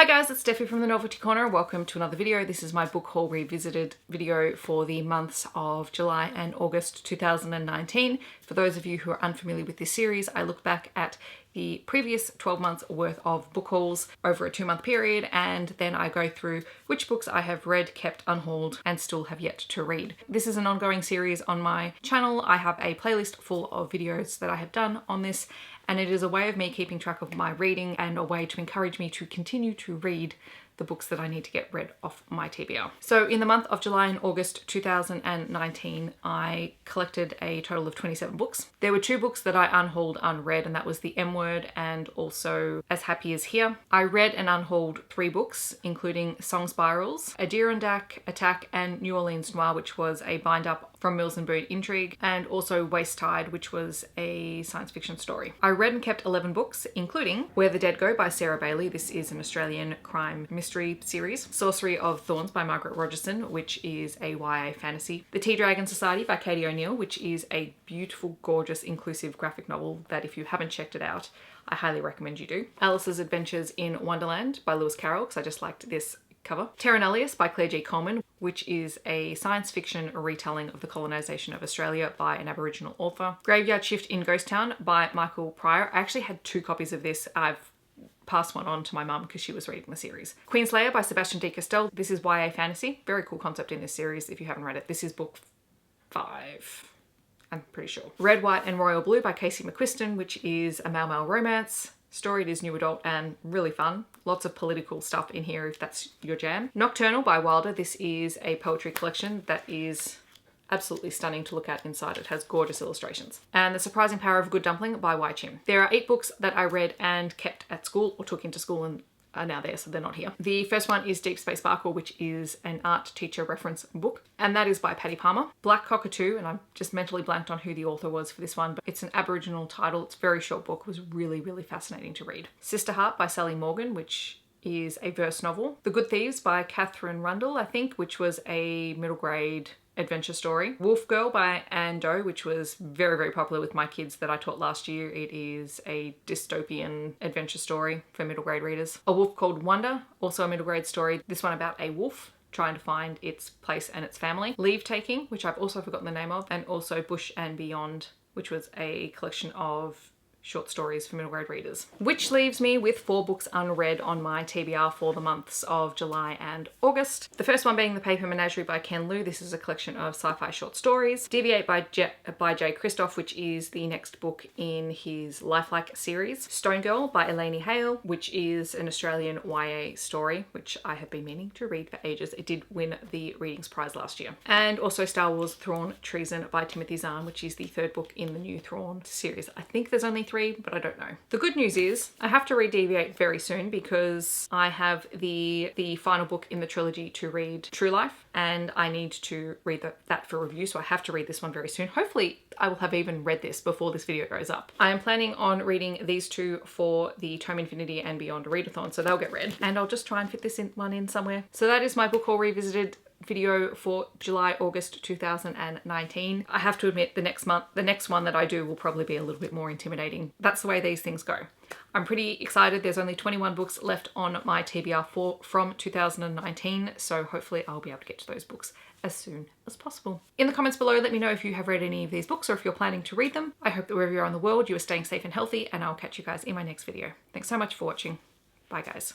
Hi guys, it's Steffi from the Novelty Corner. Welcome to another video. This is my book haul revisited video for the months of July and August 2019. For those of you who are unfamiliar with this series, I look back at the previous 12 months worth of book hauls over a 2-month period, and then I go through which books I have read, kept unhauled, and still have yet to read. This is an ongoing series on my channel. I have a playlist full of videos that I have done on this, and it is a way of me keeping track of my reading and a way to encourage me to continue to read the books that I need to get read off my TBR. So in the month of July and August 2019, I collected a total of 27 books. There were 2 books that I unhauled unread, and that was The M Word and also As Happy As Here. I read and unhauled 3 books, including Song Spirals, Adirondack Attack, and New Orleans Noir, which was a bind-up from Mills and Boon Intrigue, and also Waist Tide, which was a science fiction story. I read and kept 11 books, including Where the Dead Go by Sarah Bailey. This is an Australian crime mystery series. Sorcery of Thorns by Margaret Rogerson, which is a YA fantasy. The Tea Dragon Society by Katie O'Neill, which is a beautiful, gorgeous, inclusive graphic novel that if you haven't checked it out, I highly recommend you do. Alice's Adventures in Wonderland by Lewis Carroll, because I just liked this cover. Terra Nullius by Claire G. Coleman, which is a science fiction retelling of the colonisation of Australia by an Aboriginal author. Graveyard Shift in Ghost Town by Michael Pryor. I actually had 2 copies of this. I've passed one on to my mum because she was reading the series. Queenslayer by Sebastian D. Castell. This is YA fantasy. Very cool concept in this series if you haven't read it. This is book 5. I'm pretty sure. Red, White and Royal Blue by Casey McQuiston, which is a male romance story. It is new adult and really fun. Lots of political stuff in here if that's your jam. Nocturnal by Wilder. This is a poetry collection that is absolutely stunning to look at inside. It has gorgeous illustrations. And The Surprising Power of a Good Dumpling by Y. Chim. There are 8 books that I read and kept at school or took into school and are now there, so they're not here. The first one is Deep Space Sparkle, which is an art teacher reference book, and that is by Patty Palmer. Black Cockatoo, and I'm just mentally blanked on who the author was for this one, but it's an Aboriginal title. It's a very short book. It was really, really fascinating to read. Sister Heart by Sally Morgan, which is a verse novel. The Good Thieves by Catherine Rundle, I think, which was a middle grade adventure story. Wolf Girl by Anne Doe, which was very, very popular with my kids that I taught last year. It is a dystopian adventure story for middle grade readers. A Wolf Called Wonder, also a middle grade story. This one about a wolf trying to find its place and its family. Leave Taking, which I've also forgotten the name of, and also Bush and Beyond, which was a collection of short stories for middle grade readers. Which leaves me with 4 books unread on my TBR for the months of July and August. The first one being The Paper Menagerie by Ken Liu. This is a collection of sci-fi short stories. Deviate by Jay Kristoff, which is the next book in his Lifelike series. Stone Girl by Elaine Hale, which is an Australian YA story, which I have been meaning to read for ages. It did win the Readings Prize last year. And also Star Wars Thrawn Treason by Timothy Zahn, which is the 3rd book in the new Thrawn series. I think there's only 3, but I don't know. The good news is I have to read Deviate very soon because I have the final book in the trilogy to read, True Life, and I need to read that for review, so I have to read this one very soon. Hopefully I will have even read this before this video goes up. I am planning on reading these 2 for the Tome Infinity and Beyond readathon, so they'll get read, and I'll just try and fit this one in somewhere. So that is my book haul revisited video for July, August 2019. I have to admit the next one that I do will probably be a little bit more intimidating. That's the way these things go. I'm pretty excited. There's only 21 books left on my TBR from 2019, so hopefully I'll be able to get to those books as soon as possible. In the comments below, let me know if you have read any of these books or if you're planning to read them. I hope that wherever you are in the world, you are staying safe and healthy, and I'll catch you guys in my next video. Thanks so much for watching. Bye guys.